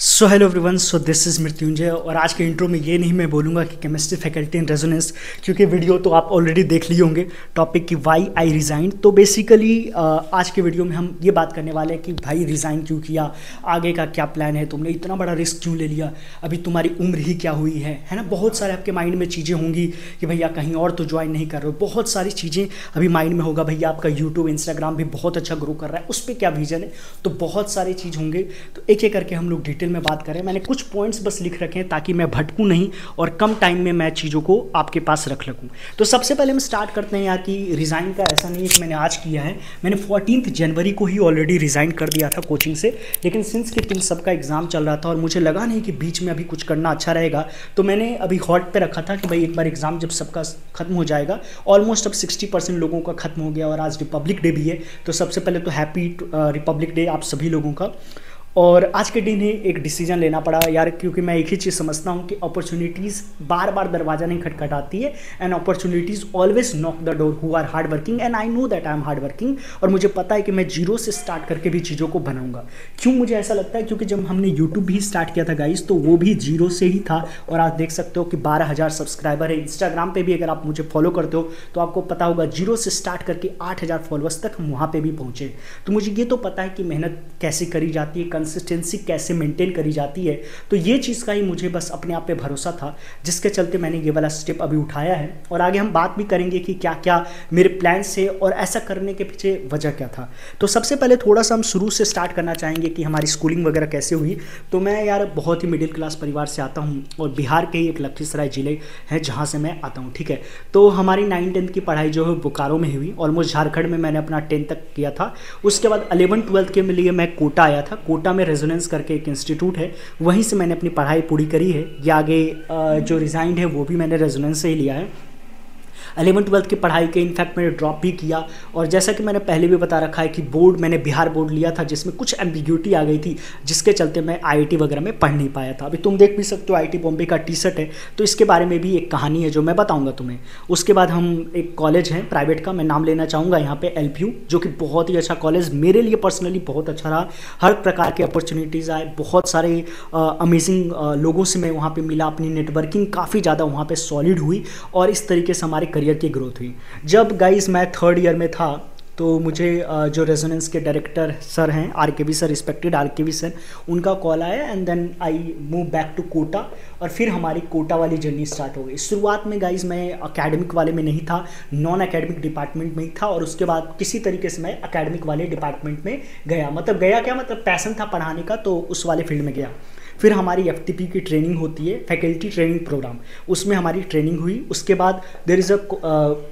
So hello everyone, so this is Mrityunjay. और आज के इंट्रो में ये नहीं मैं बोलूँगा कि केमिस्ट्री फैकल्टी इन रेजोनेंस, क्योंकि वीडियो तो आप ऑलरेडी देख लिए होंगे टॉपिक की वाई आई रिज़ाइन। तो बेसिकली आज के वीडियो में हम ये बात करने वाले हैं कि भाई रिज़ाइन क्यों किया, आगे का क्या प्लान है, तुमने इतना बड़ा रिस्क क्यों ले लिया, अभी तुम्हारी उम्र ही क्या हुई है ना। बहुत सारे आपके माइंड में चीज़ें होंगी कि भैया कहीं और तो ज्वाइन नहीं कर रहे हो, बहुत सारी चीज़ें अभी माइंड में होगा। भैया आपका यूट्यूब इंस्टाग्राम भी बहुत अच्छा ग्रो कर रहा है, उस पर क्या विजन है, तो बहुत सारी चीज़ होंगे। तो एक एक करके हम लोग डिटेल में बात करें। मैंने कुछ पॉइंट्स बस लिख रखे हैं ताकि मैं भटकूं नहीं और कम टाइम में मैं चीज़ों को आपके पास रख लगूं। तो सबसे पहले हम स्टार्ट करते हैं यार कि रिज़ाइन का ऐसा नहीं है कि मैंने आज किया है, मैंने 14 जनवरी को ही ऑलरेडी रिज़ाइन कर दिया था कोचिंग से। लेकिन सिंस कि तुम सबका एग्ज़ाम चल रहा था और मुझे लगा नहीं कि बीच में अभी कुछ करना अच्छा रहेगा, तो मैंने अभी हॉट पे रखा था कि भाई एक बार एग्ज़ाम जब सबका खत्म हो जाएगा, ऑलमोस्ट अब 60% लोगों का खत्म हो गया और आज रिपब्लिक डे भी है। तो सबसे पहले तो हैप्पी रिपब्लिक डे आप सभी लोगों का। और आज के दिन ही एक डिसीजन लेना पड़ा यार, क्योंकि मैं एक ही चीज़ समझता हूँ कि अपॉर्चुनिटीज़ बार बार दरवाज़ा नहीं खटखटाती है, and opportunities always knock the door who are hard working, and I know that I am hard working. और मुझे पता है कि मैं जीरो से स्टार्ट करके भी चीज़ों को बनाऊंगा। क्यों मुझे ऐसा लगता है, क्योंकि जब हमने यूट्यूब भी स्टार्ट किया था गाइस, तो वो भी जीरो से ही था। और आज देख सकते हो कि 12,000 सब्सक्राइबर है। इंस्टाग्राम पर भी अगर आप मुझे फॉलो करते हो तो आपको पता होगा जीरो से स्टार्ट करके 8,000 फॉलोअर्स तक हम वहाँ पर भी पहुँचे। तो मुझे ये तो पता है कि मेहनत कैसे करी जाती है, कंसिस्टेंसी कैसे मेंटेन करी जाती है। तो ये चीज़ का ही मुझे बस अपने आप पे भरोसा था, जिसके चलते मैंने ये वाला स्टेप अभी उठाया है। और आगे हम बात भी करेंगे कि क्या क्या मेरे प्लान से और ऐसा करने के पीछे वजह क्या था। तो सबसे पहले थोड़ा सा हम शुरू से स्टार्ट करना चाहेंगे कि हमारी स्कूलिंग वगैरह कैसे हुई। तो मैं यार बहुत ही मिडिल क्लास परिवार से आता हूँ और बिहार के ही एक लखीसराय जिले है जहाँ से मैं आता हूँ, ठीक है। तो हमारी 9-10 की पढ़ाई जो है बोकारो में हुई। ऑलमोस्ट झारखंड में मैंने अपना 10 तक किया था। उसके बाद 11-12 के लिए मैं कोटा आया था। कोटा में रेजोनेंस करके एक इंस्टीट्यूट है, वहीं से मैंने अपनी पढ़ाई पूरी करी है। ये आगे जो रिज़ाइन है वो भी मैंने रेजोनेंस से ही लिया है। 11-12 की पढ़ाई के इनफैक्ट मैंने ड्रॉप भी किया। और जैसा कि मैंने पहले भी बता रखा है कि बोर्ड मैंने बिहार बोर्ड लिया था, जिसमें कुछ एम्बिग्यूटी आ गई थी, जिसके चलते मैं आईआईटी वगैरह में पढ़ नहीं पाया था। अभी तुम देख भी सकते हो आईआईटी बॉम्बे का टी-शर्ट है, तो इसके बारे में भी एक कहानी है जो मैं बताऊंगा तुम्हें। उसके बाद हम एक कॉलेज है प्राइवेट का, मैं नाम लेना चाहूँगा यहाँ पे, LPU, जो कि बहुत ही अच्छा कॉलेज मेरे लिए पर्सनली बहुत अच्छा रहा। हर प्रकार के अपॉर्चुनिटीज़ आए, बहुत सारे अमेजिंग लोगों से मैं वहाँ पर मिला, अपनी नेटवर्किंग काफ़ी ज़्यादा वहाँ पर सॉलिड हुई और इस तरीके से हमारे करियर की ग्रोथ हुई। जब गाइस मैं 3rd ईयर में था, तो मुझे जो रेजोनेंस के डायरेक्टर सर हैं, RKV sir, respected RKV sir, उनका कॉल आया and then I move back to Kota. और फिर हमारी कोटा वाली जर्नी स्टार्ट हो गई। शुरुआत में गाइस मैं एकेडमिक वाले में नहीं था, नॉन एकेडमिक डिपार्टमेंट में ही था। और उसके बाद किसी तरीके से मैं एकेडमिक वाले डिपार्टमेंट में गया, मतलब गया क्या, मतलब पैसन था पढ़ाने का, तो उस वाले फील्ड में गया। फिर हमारी FTP की ट्रेनिंग होती है, फैकल्टी ट्रेनिंग प्रोग्राम, उसमें हमारी ट्रेनिंग हुई। उसके बाद there is a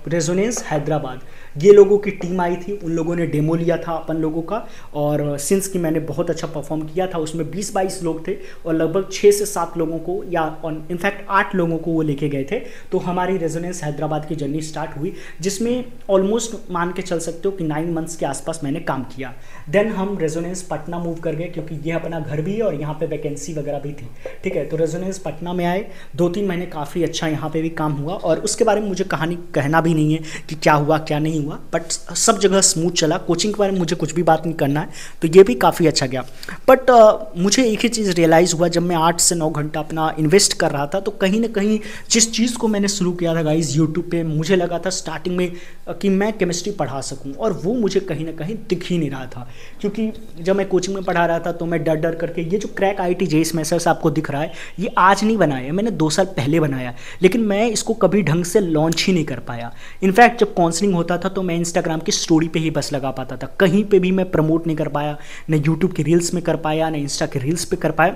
Resonance Hyderabad, ये लोगों की टीम आई थी, उन लोगों ने डेमो लिया था अपन लोगों का। और सिंस कि मैंने बहुत अच्छा परफॉर्म किया था, उसमें 20-22 लोग थे और लगभग 6 से 7 लोगों को, या इनफैक्ट 8 लोगों को वो लेके गए थे। तो हमारी रेजोनेंस हैदराबाद की जर्नी स्टार्ट हुई, जिसमें ऑलमोस्ट मान के चल सकते हो कि 9 मंथ्स के आसपास मैंने काम किया। देन हम रेजोनेंस पटना मूव कर गए, क्योंकि ये अपना घर भी है और यहाँ पे वैकेंसी वगैरह भी थी, ठीक है। तो रेजोनेंस पटना में आए, 2-3 महीने काफ़ी अच्छा यहाँ पे भी काम हुआ। और उसके बारे में मुझे कहानी कहना भी नहीं है कि क्या हुआ क्या नहीं हुआ, बट सब जगह स्मूथ चला। कोचिंग के बारे में मुझे कुछ भी बात नहीं करना है, तो ये भी काफ़ी अच्छा गया। बट मुझे एक ही चीज़ रियलाइज़ हुआ, जब मैं 8 से 9 घंटा अपना इन्वेस्ट कर रहा था, तो कहीं ना कहीं जिस चीज़ को मैंने शुरू किया था गाइस यूट्यूब पे, मुझे लगा था स्टार्टिंग में कि मैं केमिस्ट्री पढ़ा सकूं, और वो मुझे कहीं ना कहीं दिख ही नहीं रहा था। क्योंकि जब मैं कोचिंग में पढ़ा रहा था तो मैं डर डर करके, ये जो क्रैक IIT JEE मैसेज आपको दिख रहा है, ये आज नहीं बनाया है, मैंने 2 साल पहले बनाया, लेकिन मैं इसको कभी ढंग से लॉन्च ही नहीं कर पाया। इनफैक्ट जब काउंसलिंग होता था तो मैं इंस्टाग्राम की स्टोरी पे ही बस लगा पाता था, कहीं पे भी मैं प्रमोट नहीं कर पाया, न यूट्यूब की रील्स में कर पाया, न इंस्टा के रील्स पे कर पाया।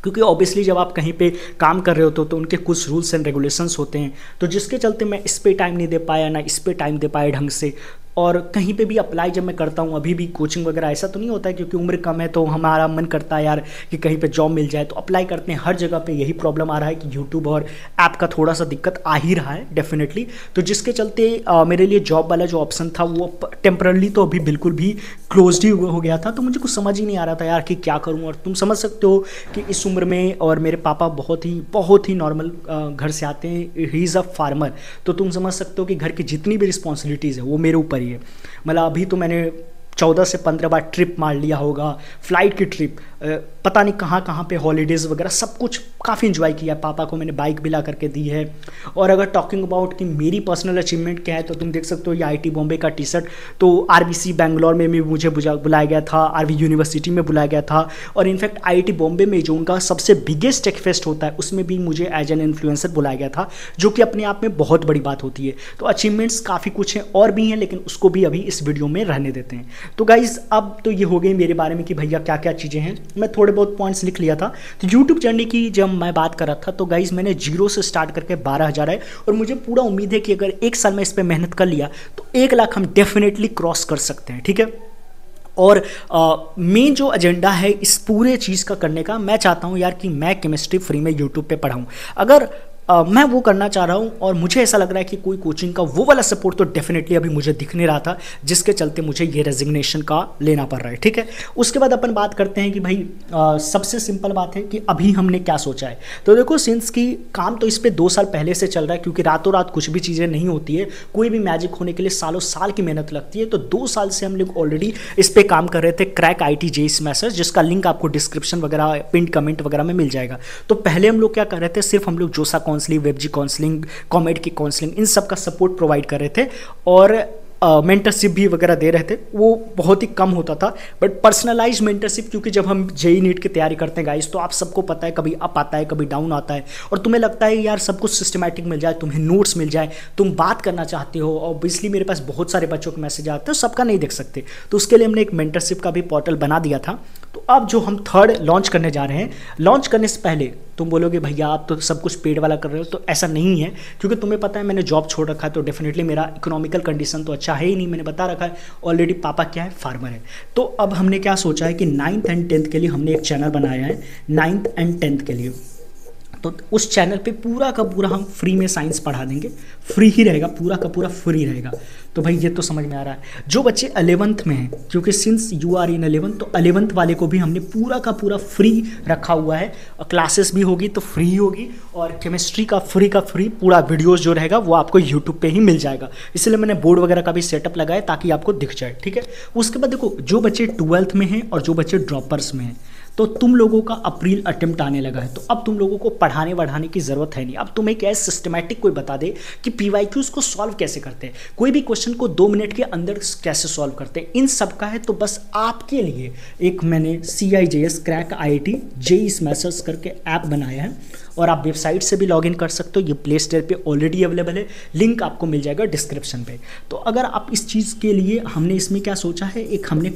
क्योंकि ऑब्वियसली जब आप कहीं पे काम कर रहे हो तो उनके कुछ रूल्स एंड रेगुलेशंस होते हैं, तो जिसके चलते मैं इस पे टाइम नहीं दे पाया, ना इस पे टाइम दे पाया ढंग से। और कहीं पे भी अप्लाई जब मैं करता हूँ, अभी भी कोचिंग वगैरह ऐसा तो नहीं होता है, क्योंकि उम्र कम है तो हमारा मन करता है यार कि कहीं पे जॉब मिल जाए, तो अप्लाई करते हैं। हर जगह पे यही प्रॉब्लम आ रहा है कि यूट्यूब और ऐप का थोड़ा सा दिक्कत आ ही रहा है डेफिनेटली। तो जिसके चलते मेरे लिए जॉब वाला जो ऑप्शन था वो टेम्परली तो अभी बिल्कुल भी क्लोज ही हो गया था। तो मुझे कुछ समझ ही नहीं आ रहा था यार कि क्या करूँ। और तुम समझ सकते हो कि इस उम्र में, और मेरे पापा बहुत ही नॉर्मल घर से आते हैं, ही इज़ अ फार्मर, तो तुम समझ सकते हो कि घर की जितनी भी रिस्पॉन्सिबिलिटीज़ है वो मेरे ऊपर ही है। मतलब अभी तो मैंने 14 से 15 बार ट्रिप मार लिया होगा, फ्लाइट की ट्रिप, पता नहीं कहाँ कहाँ पे हॉलीडेज़ वगैरह सब कुछ काफ़ी इन्जॉय किया। पापा को मैंने बाइक भी ला करके दी है। और अगर टॉकिंग अबाउट कि मेरी पर्सनल अचीवमेंट क्या है, तो तुम देख सकते हो ये IIT बॉम्बे का टी शर्ट। तो RBC बैंगलोर में भी मुझे बुलाया गया था, RV यूनिवर्सिटी में बुलाया गया था, और इनफैक्ट IIT बॉम्बे में जो उनका सबसे बिगेस्ट टेक फेस्ट होता है उसमें भी मुझे एज एन इन्फ्लुएंसर बुलाया गया था, जो कि अपने आप में बहुत बड़ी बात होती है। तो अचीवमेंट्स काफ़ी कुछ हैं और भी हैं, लेकिन उसको भी अभी इस वीडियो में रहने देते हैं। तो गाइज अब तो ये हो गई मेरे बारे में कि भैया क्या क्या चीज़ें हैं, मैं थोड़े बहुत पॉइंट्स लिख लिया था। तो यूट्यूब जर्नी की जब मैं बात कर रहा था तो गाइज मैंने 0 से स्टार्ट करके 12,000 है, और मुझे पूरा उम्मीद है कि अगर 1 साल में इस पर मेहनत कर लिया तो 1 लाख हम डेफिनेटली क्रॉस कर सकते हैं, ठीक है। और मेन जो एजेंडा है इस पूरे चीज़ का करने का, मैं चाहता हूँ यार कि मैं केमिस्ट्री फ्री में यूट्यूब पे पढ़ाऊँ। अगर मैं वो करना चाह रहा हूँ, और मुझे ऐसा लग रहा है कि कोई कोचिंग का वो वाला सपोर्ट तो डेफिनेटली अभी मुझे दिख नहीं रहा था, जिसके चलते मुझे ये रेजिग्नेशन का लेना पड़ रहा है, ठीक है। उसके बाद अपन बात करते हैं कि भाई सबसे सिंपल बात है कि अभी हमने क्या सोचा है। तो देखो, सिंस की काम तो इस पर 2 साल पहले से चल रहा है, क्योंकि रातों रात कुछ भी चीज़ें नहीं होती है, कोई भी मैजिक होने के लिए सालों साल की मेहनत लगती है। तो 2 साल से हम लोग ऑलरेडी इस पर काम कर रहे थे, क्रैक IIT JEE मैसेज, जिसका लिंक आपको डिस्क्रिप्शन वगैरह पिन कमेंट वगैरह में मिल जाएगा। तो पहले हम लोग क्या कर रहे थे, सिर्फ हम लोग जोसा काउंसलिंग, वेबजी काउंसलिंग, कॉमेड की काउंसलिंग, इन सब का सपोर्ट प्रोवाइड कर रहे थे, और मेंटरशिप भी वगैरह दे रहे थे। वो बहुत ही कम होता था, बट पर्सनलाइज मेंटरशिप, क्योंकि जब हम JEE नीट की तैयारी करते हैं गाइस, तो आप सबको पता है कभी अप आता है कभी डाउन आता है, और तुम्हें लगता है यार सब कुछ सिस्टमैटिक मिल जाए, तुम्हें नोट्स मिल जाए, तुम बात करना चाहते हो। ऑब्वियसली मेरे पास बहुत सारे बच्चों के मैसेज आते हैं, सबका नहीं देख सकते, तो उसके लिए हमने एक मेंटरशिप का भी पोर्टल बना दिया था। तो अब जो हम 3rd लॉन्च करने जा रहे हैं, लॉन्च करने से पहले तुम बोलोगे भैया आप तो सब कुछ पेड वाला कर रहे हो, तो ऐसा नहीं है, क्योंकि तुम्हें पता है मैंने जॉब छोड़ रखा है, तो डेफिनेटली मेरा इकोनॉमिकल कंडीशन तो अच्छा है ही नहीं। मैंने बता रखा है ऑलरेडी, पापा क्या है, फार्मर है। तो अब हमने क्या सोचा है कि 9th एंड 10th के लिए हमने एक चैनल बनाया है, 9th एंड 10th के लिए। तो उस चैनल पे पूरा का पूरा हम फ्री में साइंस पढ़ा देंगे, फ्री ही रहेगा, पूरा का पूरा फ्री रहेगा। तो भाई ये तो समझ में आ रहा है। जो बच्चे 11th में हैं, क्योंकि since you are in 11th, तो 11th वाले को भी हमने पूरा का पूरा फ्री रखा हुआ है, और क्लासेस भी होगी तो फ्री होगी, और केमिस्ट्री का फ्री पूरा वीडियोस जो रहेगा वो आपको यूट्यूब पे ही मिल जाएगा। इसलिए मैंने बोर्ड वगैरह का भी सेटअप लगाया ताकि आपको दिख जाए, ठीक है। उसके बाद देखो, जो बच्चे 12th में हैं और जो बच्चे ड्रॉपर्स में हैं, तो तुम लोगों का अप्रैल अटेम्प्ट आने लगा है, तो अब तुम लोगों को पढ़ाने बढ़ाने की ज़रूरत है नहीं। अब तुम्हें क्या है, सिस्टमैटिक कोई बता दे कि PYQs को सॉल्व कैसे करते हैं, कोई भी क्वेश्चन को 2 मिनट के अंदर कैसे सॉल्व करते हैं, इन सब का है। तो बस आपके लिए एक मैंने CIJS crack IIT JEE message करके ऐप बनाया है, और आप वेबसाइट से भी लॉगिन कर सकते हो। ये प्ले स्टोर पे ऑलरेडी अवेलेबल है, लिंक आपको मिल जाएगा डिस्क्रिप्शन पे। तो अगर आप इस चीज़ के लिए, हमने इसमें क्या सोचा है, एक हमने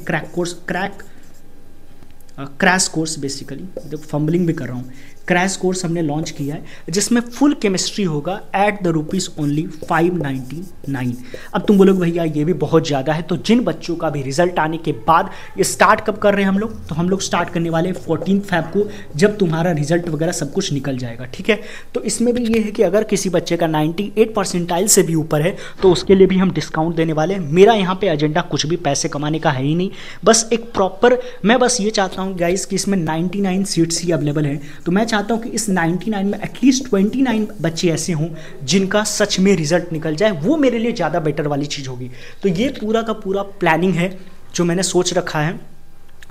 क्रैश कोर्स, बेसिकली देखो फंबलिंग भी कर रहा हूँ, क्रैश कोर्स हमने लॉन्च किया है, जिसमें फुल केमिस्ट्री होगा एट द रुपीज़ ओनली 599। अब तुम बोलोगे भैया ये भी बहुत ज़्यादा है, तो जिन बच्चों का भी रिजल्ट आने के बाद, ये स्टार्ट कब कर रहे हैं हम लोग, तो हम लोग स्टार्ट करने वाले 14 Feb को, जब तुम्हारा रिजल्ट वगैरह सब कुछ निकल जाएगा, ठीक है। तो इसमें भी ये है कि अगर किसी बच्चे का 98 परसेंटाइल से भी ऊपर है, तो उसके लिए भी हम डिस्काउंट देने वाले हैं। मेरा यहाँ पे एजेंडा कुछ भी पैसे कमाने का है ही नहीं, बस एक प्रॉपर, मैं बस ये चाहता हूँ गाइस कि इसमें 99 सीट्स ही अवेलेबल हैं। तो मैं चाहता हूँ कि इस 99 में एटलीस्ट 29 बच्चे ऐसे हों जिनका सच में रिजल्ट निकल जाए, वो मेरे लिए ज़्यादा बेटर वाली चीज़ होगी। तो ये पूरा का पूरा प्लानिंग है जो मैंने सोच रखा है,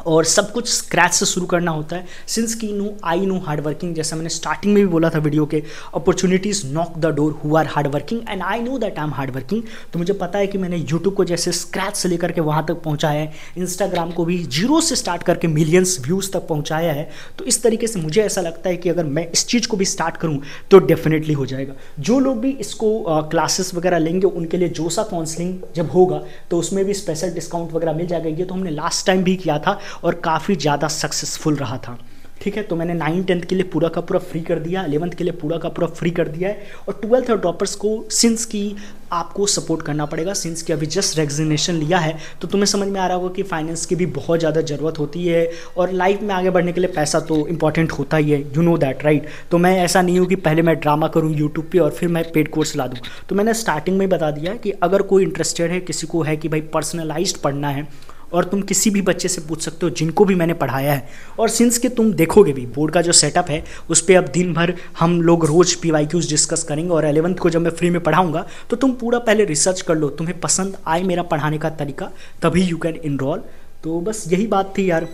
और सब कुछ स्क्रैच से शुरू करना होता है। सिंस की आई नो हार्ड वर्किंग, जैसा मैंने स्टार्टिंग में भी बोला था वीडियो के, opportunities knock the door who are hard working, and I know that I am hard working. तो मुझे पता है कि मैंने यूट्यूब को जैसे स्क्रैच से लेकर के वहाँ तक पहुँचाया है, इंस्टाग्राम को भी 0 से स्टार्ट करके मिलियंस व्यूज़ तक पहुँचाया है। तो इस तरीके से मुझे ऐसा लगता है कि अगर मैं इस चीज़ को भी स्टार्ट करूँ तो डेफिनेटली हो जाएगा। जो लोग भी इसको क्लासेस वगैरह लेंगे उनके लिए जोसा काउंसलिंग जब होगा तो उसमें भी स्पेशल डिस्काउंट वगैरह मिल जाएगा। ये तो हमने लास्ट टाइम भी किया था और काफ़ी ज़्यादा सक्सेसफुल रहा था, ठीक है। तो मैंने 9 10th के लिए पूरा का पूरा फ्री कर दिया, 11th के लिए पूरा का पूरा फ्री कर दिया है, और 12th और ड्रॉपर्स को सिंस की आपको सपोर्ट करना पड़ेगा। सिंस की अभी जस्ट रेजिग्नेशन लिया है, तो तुम्हें समझ में आ रहा होगा कि फाइनेंस की भी बहुत ज़्यादा ज़रूरत होती है, और लाइफ में आगे बढ़ने के लिए पैसा तो इंपॉर्टेंट होता ही है, यू नो दैट राइट। तो मैं ऐसा नहीं हूँ कि पहले मैं ड्रामा करूँ यूट्यूब पे और फिर मैं पेड कोर्स ला दूँ। तो मैंने स्टार्टिंग में बता दिया कि अगर कोई इंटरेस्टेड है, किसी को है कि भाई पर्सनलाइज्ड पढ़ना है, और तुम किसी भी बच्चे से पूछ सकते हो जिनको भी मैंने पढ़ाया है। और सिंस के तुम देखोगे भी बोर्ड का जो सेटअप है उस पर अब दिन भर हम लोग रोज़ PYQs डिस्कस करेंगे, और 11th को जब मैं फ्री में पढ़ाऊंगा तो तुम पूरा पहले रिसर्च कर लो, तुम्हें पसंद आए मेरा पढ़ाने का तरीका, तभी यू कैन इनरोल। तो बस यही बात थी यार।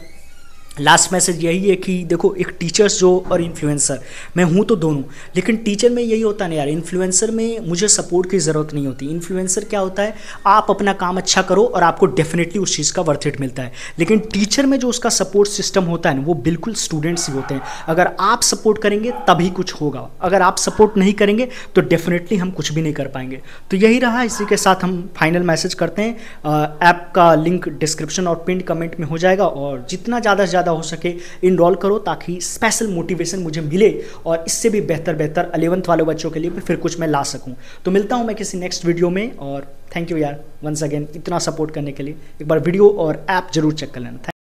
लास्ट मैसेज यही है कि देखो, एक टीचर्स जो और इन्फ्लुएंसर, मैं हूँ तो दोनों, लेकिन टीचर में यही होता नहीं यार, इन्फ्लुएंसर में मुझे सपोर्ट की ज़रूरत नहीं होती। इन्फ्लुएंसर क्या होता है, आप अपना काम अच्छा करो और आपको डेफिनेटली उस चीज़ का वर्थ इट मिलता है। लेकिन टीचर में जो उसका सपोर्ट सिस्टम होता है ना, वो बिल्कुल स्टूडेंट्स ही होते हैं। अगर आप सपोर्ट करेंगे तभी कुछ होगा, अगर आप सपोर्ट नहीं करेंगे तो डेफिनेटली हम कुछ भी नहीं कर पाएंगे। तो यही रहा, इसी के साथ हम फाइनल मैसेज करते हैं। ऐप का लिंक डिस्क्रिप्शन और पिन कमेंट में हो जाएगा, और जितना ज़्यादा से ज़्यादा हो सके इनरोल करो, ताकि स्पेशल मोटिवेशन मुझे मिले और इससे भी बेहतर 11th वाले बच्चों के लिए भी फिर कुछ मैं ला सकूं। तो मिलता हूं मैं किसी नेक्स्ट वीडियो में, और थैंक यू यार वंस अगेन इतना सपोर्ट करने के लिए। एक बार वीडियो और ऐप जरूर चेक कर लेना।